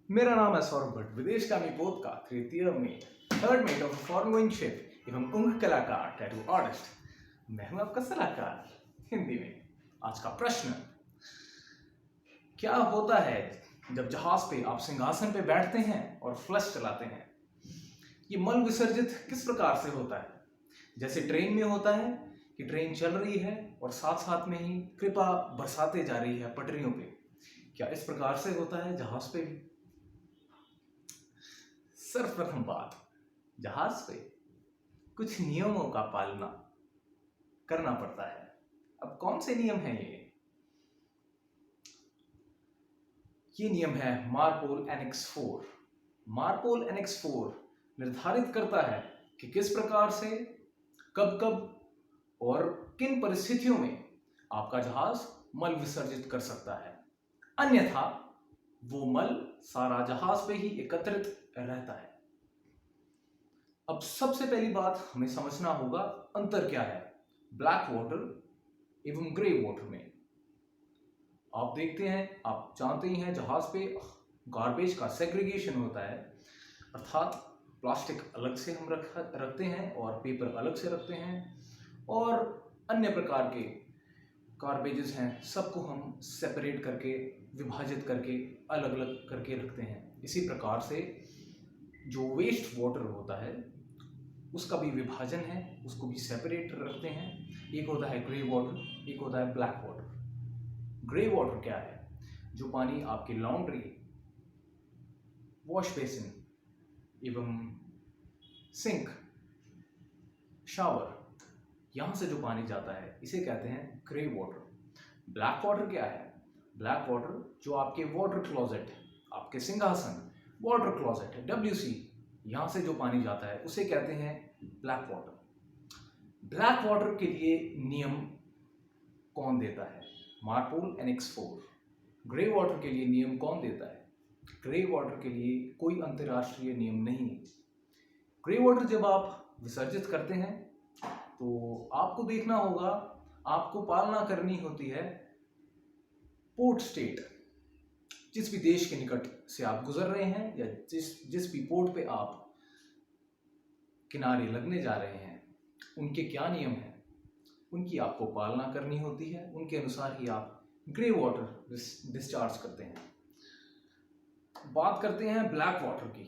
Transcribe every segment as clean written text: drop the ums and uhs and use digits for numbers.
मेरा नाम है सौरभ भट्ट, विदेशगामी पोत का तृतीय mate, third mate of foreign going ship एवं उंग कलाकार, टैटू आर्टिस्ट। मैं हूं आपका सलाहकार हिंदी में। आज का प्रश्न, क्या होता है जब जहाज पे आप सिंहासन पे बैठते हैं और फ्लश चलाते हैं? ये मल विसर्जित किस प्रकार से होता है? जैसे ट्रेन में होता है कि ट्रेन चल रही है और साथ साथ में ही कृपा बरसाते जा रही है पटरियों पे, क्या इस प्रकार से होता है जहाज पे भी? सर्वप्रथम बात, जहाज पे कुछ नियमों का पालना करना पड़ता है। अब कौन से नियम हैं ये नियम है मार्पोल एनेक्स 4। मार्पोल एनेक्स 4 निर्धारित करता है कि किस प्रकार से, कब कब और किन परिस्थितियों में आपका जहाज मल विसर्जित कर सकता है, अन्यथा वो मल सारा जहाज पे ही एकत्रित रहता है। अब सबसे पहली बात हमें समझना होगा, अंतर क्या है ब्लैक वाटर एवं ग्रे वाटर में। आप देखते हैं, आप जानते ही हैं, जहाज पे गार्बेज का सेग्रीगेशन होता है, अर्थात प्लास्टिक अलग से हम रखते हैं और पेपर अलग से रखते हैं, और अन्य प्रकार के गार्बेजेस हैं, सबको हम सेपरेट करके, विभाजित करके, अलग अलग करके रखते हैं। इसी प्रकार से जो वेस्ट वाटर होता है उसका भी विभाजन है, उसको भी सेपरेट रखते हैं। एक होता है ग्रे वाटर, एक होता है ब्लैक वाटर। ग्रे वाटर क्या है? जो पानी आपके लॉन्ड्री, वॉश बेसिन एवं सिंक, शावर, यहां से जो पानी जाता है इसे कहते हैं ग्रे वाटर। ब्लैक वाटर क्या है? ब्लैक वाटर जो आपके वाटर क्लोजेट, आपके सिंहासन वाटर क्लोजेट है, WC, यहां से जो पानी जाता है उसे कहते हैं ब्लैक वाटर। ब्लैक वाटर के लिए नियम कौन देता है? MARPOL annex 4। ग्रे वाटर के लिए नियम कौन देता है? ग्रे वाटर के लिए कोई अंतर्राष्ट्रीय नियम नहीं है। ग्रे वाटर जब आप विसर्जित करते हैं तो आपको देखना होगा, आपको पालना करनी होती है पोर्ट स्टेट, जिस भी देश के निकट से आप गुजर रहे हैं या जिस भी पोर्ट पे आप किनारे लगने जा रहे हैं, उनके क्या नियम हैं, उनकी आपको पालना करनी होती है। उनके अनुसार ही आप ग्रे वाटर डिस्चार्ज करते हैं। बात करते हैं ब्लैक वाटर की।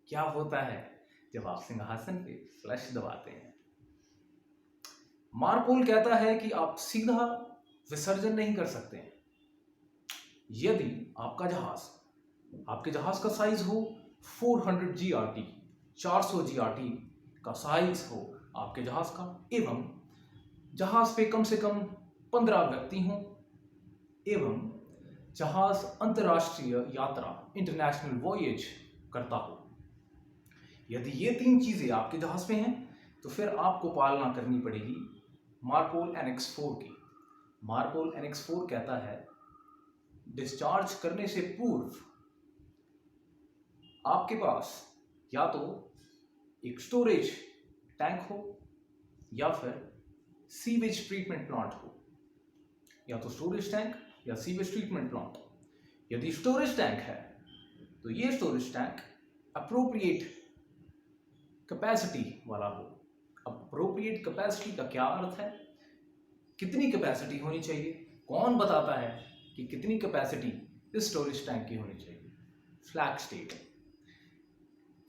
क्या होता है जब आप सिंहासन पे फ्लश दबाते हैं? मार्पोल कहता है कि आप सीधा विसर्जन नहीं कर सकते हैं। यदि आपके जहाज का साइज हो 400 GRT, 400 GRT का साइज हो आपके जहाज का, एवं जहाज पे कम से कम 15 व्यक्ति हों, एवं जहाज अंतर्राष्ट्रीय यात्रा, इंटरनेशनल वॉयेज करता हो, यदि ये तीन चीजें आपके जहाज पे हैं तो फिर आपको पालना करनी पड़ेगी मार्पोल एनेक्स 4 की। मार्पोल एनेक्स 4 कहता है, डिस्चार्ज करने से पूर्व आपके पास या तो एक स्टोरेज टैंक हो या फिर सीवेज ट्रीटमेंट प्लांट हो, या तो स्टोरेज टैंक या सीवेज ट्रीटमेंट प्लांट। यदि स्टोरेज टैंक है तो ये स्टोरेज टैंक अप्रोप्रिएट कैपेसिटी वाला हो। अप्रोप्रिएट कैपेसिटी का क्या अर्थ है? कितनी कैपेसिटी होनी चाहिए? कौन बताता है कि कितनी कैपेसिटी इस स्टोरेज टैंक की होनी चाहिए? फ्लैग स्टेट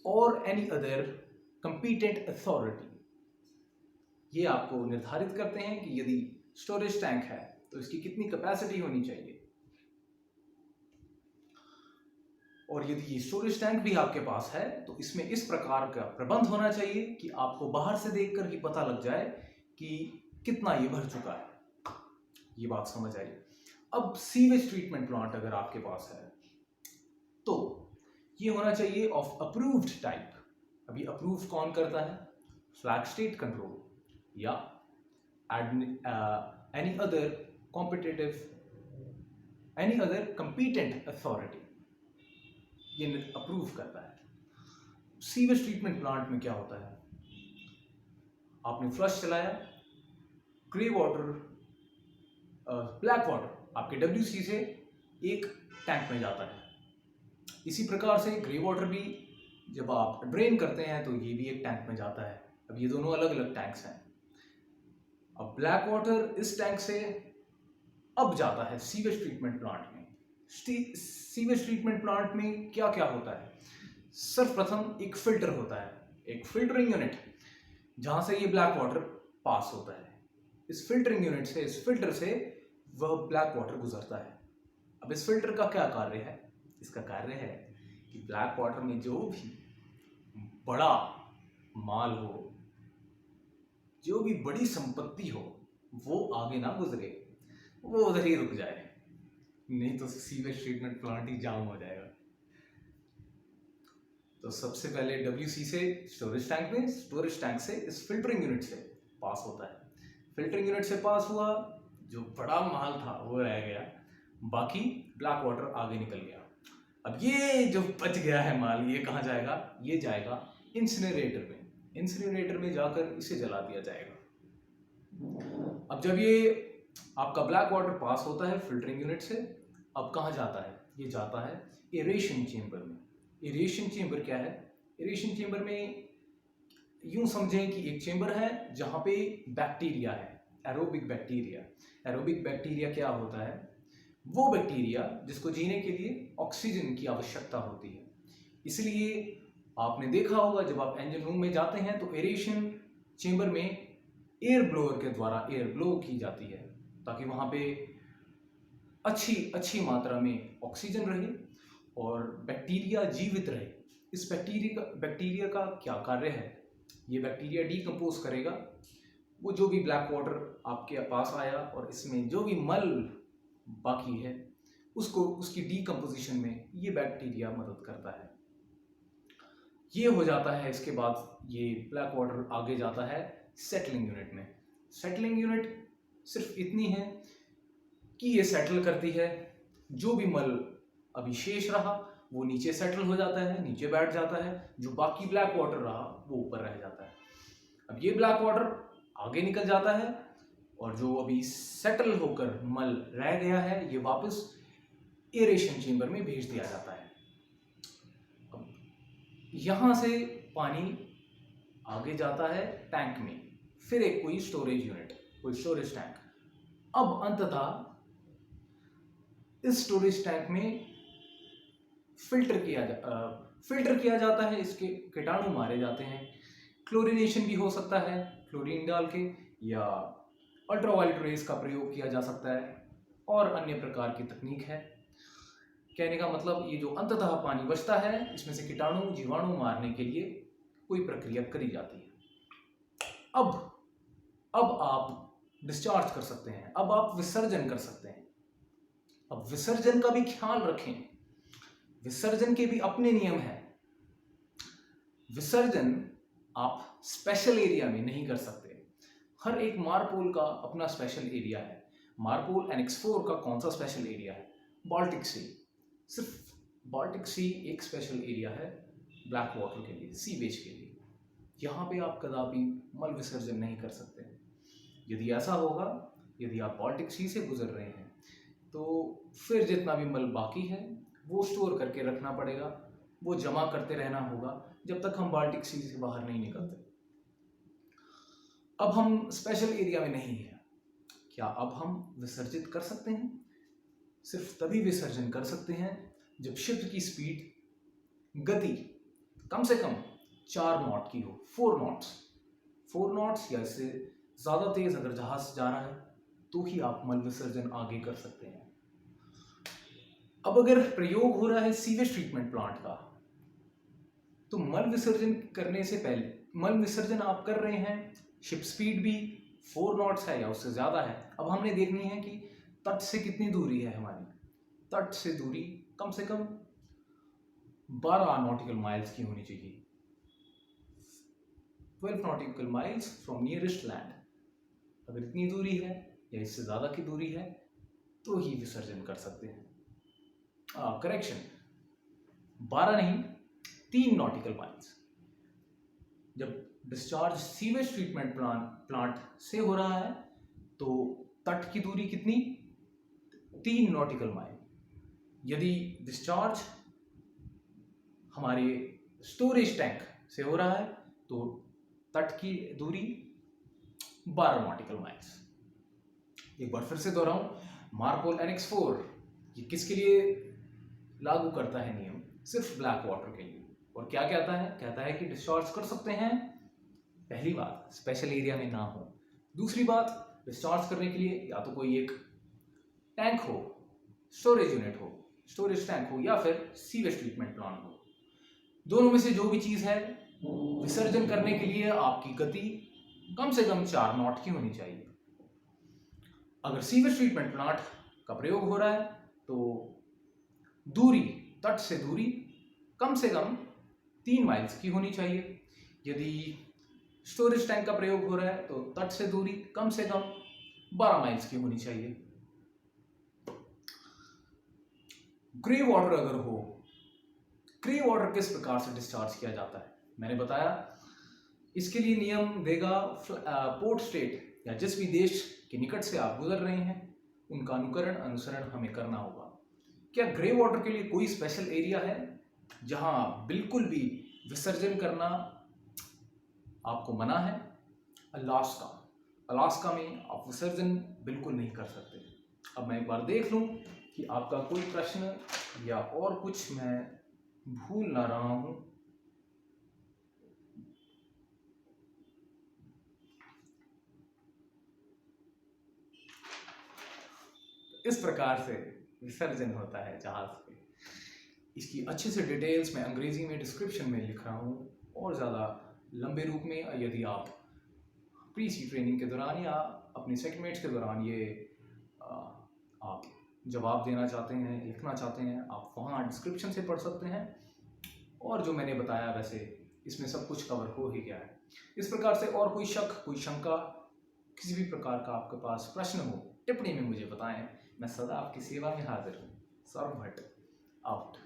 और एनी अदर कंपीटेंट अथॉरिटी, ये आपको निर्धारित करते हैं कि यदि स्टोरेज टैंक है तो इसकी कितनी कैपेसिटी होनी चाहिए। और यदि ये स्टोरेज टैंक भी आपके पास है तो इसमें इस प्रकार का प्रबंध होना चाहिए कि आपको बाहर से देखकर ही पता लग जाए कि कितना ये भर चुका है। ये बात समझ आई। अब सीवेज ट्रीटमेंट प्लांट अगर आपके पास है तो ये होना चाहिए ऑफ अप्रूव्ड टाइप। अभी अप्रूव कौन करता है? फ्लैग स्टेट कंट्रोल या एनी अदर कंपीटेंट अथॉरिटी, ये अप्रूव करता है। सीवेज ट्रीटमेंट प्लांट में क्या होता है? आपने फ्लश चलाया, ग्रे वाटर, ब्लैक वाटर आपके WC से एक टैंक में जाता है, इसी प्रकार से ग्रे वाटर भी जब आप ड्रेन करते हैं तो ये भी एक टैंक में जाता है। अब ये दोनों अलग अलग टैंक्स हैं। अब ब्लैक वाटर इस टैंक से अब जाता है सीवेज ट्रीटमेंट प्लांट में। सीवेज ट्रीटमेंट प्लांट में क्या क्या होता है? सर्वप्रथम एक फिल्टर होता है, एक फिल्टरिंग यूनिट, जहां से ये ब्लैक वाटर पास होता है। इस फिल्टरिंग यूनिट से, इस फिल्टर से वह ब्लैक वाटर गुजरता है। अब इस फिल्टर का क्या कार्य है? इसका कार्य है कि ब्लैक वाटर में जो भी बड़ा माल हो, जो भी बड़ी संपत्ति हो, वो आगे ना गुजरे, वो उधर ही रुक जाए, नहीं तो सीवेज ट्रीटमेंट प्लांट ही जाम हो जाएगा। तो सबसे पहले WC से स्टोरेज टैंक में, स्टोरेज टैंक से इस फिल्टरिंग यूनिट से पास होता है। फिल्टरिंग यूनिट से पास हुआ, जो बड़ा माल था वो रह गया, बाकी ब्लैक वाटर आगे निकल गया। अब ये जो बच गया है माल, ये कहाँ जाएगा? ये जाएगा इंसिनरेटर में। इंसिनरेटर में जाकर इसे जला दिया जाएगा। अब जब ये आपका ब्लैक वाटर पास होता है फिल्टरिंग यूनिट से, अब कहाँ जाता है? ये जाता है एरेशन चेंबर में। एरेशन चेंबर क्या है? एरेशन चेंबर में यूं समझें कि एक चेंबर है जहाँ पे बैक्टीरिया है, एरोबिक बैक्टीरिया। एरोबिक बैक्टीरिया क्या होता है? वो बैक्टीरिया जिसको जीने के लिए ऑक्सीजन की आवश्यकता होती है। इसलिए आपने देखा होगा जब आप इंजन रूम में जाते हैं तो एरेशन चेंबर में एयर ब्लोअर के द्वारा एयर ब्लो की जाती है, ताकि वहाँ पे अच्छी मात्रा में ऑक्सीजन रहे और बैक्टीरिया जीवित रहे। इस बैक्टीरिया का क्या कार्य है? ये बैक्टीरिया डीकम्पोज करेगा वो जो भी ब्लैक वाटर आपके पास आया और इसमें जो भी मल बाकी है उसको, उसकी डीकम्पोजिशन में ये बैक्टीरिया मदद करता है। ये हो जाता है। इसके बाद ये ब्लैक वाटर आगे जाता है सेटलिंग यूनिट में। सेटलिंग यूनिट सिर्फ इतनी है कि ये सेटल करती है, जो भी मल अभी शेष रहा वो नीचे सेटल हो जाता है, नीचे बैठ जाता है, जो बाकी ब्लैक वाटर रहा वो ऊपर रह जाता है। अब ये ब्लैक वाटर आगे निकल जाता है और जो अभी सेटल होकर मल रह गया है ये वापस एरेशन चेंबर में भेज दिया जाता है। अब यहां से पानी आगे जाता है टैंक में, फिर एक कोई स्टोरेज यूनिट, कोई स्टोरेज टैंक। अब अंततः इस स्टोरेज टैंक में फिल्टर किया जाता है, इसके कीटाणु मारे जाते हैं। क्लोरीनेशन भी हो सकता है, क्लोरीन डाल के, या अल्ट्रावायलेट रेज का प्रयोग किया जा सकता है, और अन्य प्रकार की तकनीक है। कहने का मतलब ये जो अंततः पानी बचता है इसमें से कीटाणु जीवाणु मारने के लिए कोई प्रक्रिया करी जाती है। अब आप डिस्चार्ज कर सकते हैं, अब आप विसर्जन कर सकते हैं। अब विसर्जन का भी ख्याल रखें, विसर्जन के भी अपने नियम हैं। विसर्जन आप स्पेशल एरिया में नहीं कर सकते। हर एक मारपोल का अपना स्पेशल एरिया है। मारपोल एनेक्स 4 का कौन सा स्पेशल एरिया है? बाल्टिक सी। सिर्फ बाल्टिक सी एक स्पेशल एरिया है ब्लैक वाटर के लिए, सीवेज के लिए। यहाँ पे आप कदापि मल विसर्जन नहीं कर सकते। यदि ऐसा होगा, यदि आप बाल्टिक सी से गुजर रहे हैं, तो फिर जितना भी मल बाकी है वो स्टोर करके रखना पड़ेगा, वो जमा करते रहना होगा जब तक हम बाल्टिक सी से बाहर नहीं निकलते। अब हम स्पेशल एरिया में नहीं है, क्या अब हम विसर्जित कर सकते हैं? सिर्फ तभी विसर्जन कर सकते हैं जब शिप की स्पीड, गति कम से कम 4 नॉट की हो, 4 नॉट्स या इससे ज़्यादा तेज अगर जहाज जा रहा है तो ही आप मल विसर्जन आगे कर सकते हैं। अब अगर प्रयोग हो रहा है सीवेज ट्रीटमेंट प्लांट का, तो मल विसर्जन करने से पहले, मल विसर्जन आप कर रहे हैं, शिप स्पीड भी 4 नॉट्स है या उससे ज़्यादा है। अब हमने देखनी है कि तट से कितनी दूरी है हमारी। तट से दूरी कम से कम 12 नॉटिकल माइल्स की होनी चाहिए, 12 nautical miles from nearest land. अगर इतनी दूरी है या इससे ज़्यादा की दूरी है तो ही विसर्जन कर सकते हैं। करेक्शन, 12 नहीं, 3 नॉटिकल माइल्स। जब डिस्चार्ज सीवेज ट्रीटमेंट प्लांट से हो रहा है तो तट की दूरी कितनी? 3 नॉटिकल माइल। यदि डिस्चार्ज हमारे स्टोरेज टैंक से हो रहा है तो तट की दूरी 12 नॉटिकल माइल्स। एक बार फिर से दोहराऊं, मार्पोल एनेक्स 4 ये किसके लिए लागू करता है नियम? सिर्फ ब्लैक वाटर के लिए। और क्या कहता है? कहता है कि डिस्चार्ज कर सकते हैं, पहली बात स्पेशल एरिया में ना हो, दूसरी बात डिस्चार्ज करने के लिए या तो कोई एक टैंक हो, स्टोरेज यूनिट हो, स्टोरेज टैंक हो, या फिर सीवेज ट्रीटमेंट प्लांट हो। दोनों में से जो भी चीज है, विसर्जन करने के लिए आपकी गति कम से कम 4 नॉट की होनी चाहिए। अगर सीवेज ट्रीटमेंट प्लांट का प्रयोग हो रहा है तो दूरी, तट से दूरी कम से कम 3 माइल्स की होनी चाहिए। यदि स्टोरेज टैंक का प्रयोग हो रहा है तो तट से दूरी कम से कम 12 माइल्स की होनी चाहिए। ग्रे वाटर अगर हो, ग्रे वाटर किस प्रकार से डिस्चार्ज किया जाता है? मैंने बताया इसके लिए नियम देगा पोर्ट स्टेट या जिस भी देश के निकट से आप गुजर रहे हैं उनका अनुसरण हमें करना होगा। क्या ग्रे वाटर के लिए कोई स्पेशल एरिया है जहां बिल्कुल भी विसर्जन करना आपको मना है? अलास्का में आप विसर्जन बिल्कुल नहीं कर सकते। अब मैं एक बार देख लूं कि आपका कोई प्रश्न या और कुछ मैं भूल ना रहा हूं। इस प्रकार से विसर्जन होता है जहाज पे। इसकी अच्छे से डिटेल्स मैं अंग्रेजी में डिस्क्रिप्शन में लिख रहा हूँ और ज़्यादा लंबे रूप में। यदि आप प्री सी ट्रेनिंग के दौरान या अपने सेटमेंट्स के दौरान ये आप जवाब देना चाहते हैं, लिखना चाहते हैं, आप वहाँ डिस्क्रिप्शन से पढ़ सकते हैं। और जो मैंने बताया वैसे इसमें सब कुछ कवर हो ही गया है। इस प्रकार से और कोई शक, कोई शंका, किसी भी प्रकार का आपके पास प्रश्न हो, टिप्पणी में मुझे बताएं। मैं सदा आपकी सेवा में हाजिर हूँ। सौरभ भट्ट, आउट।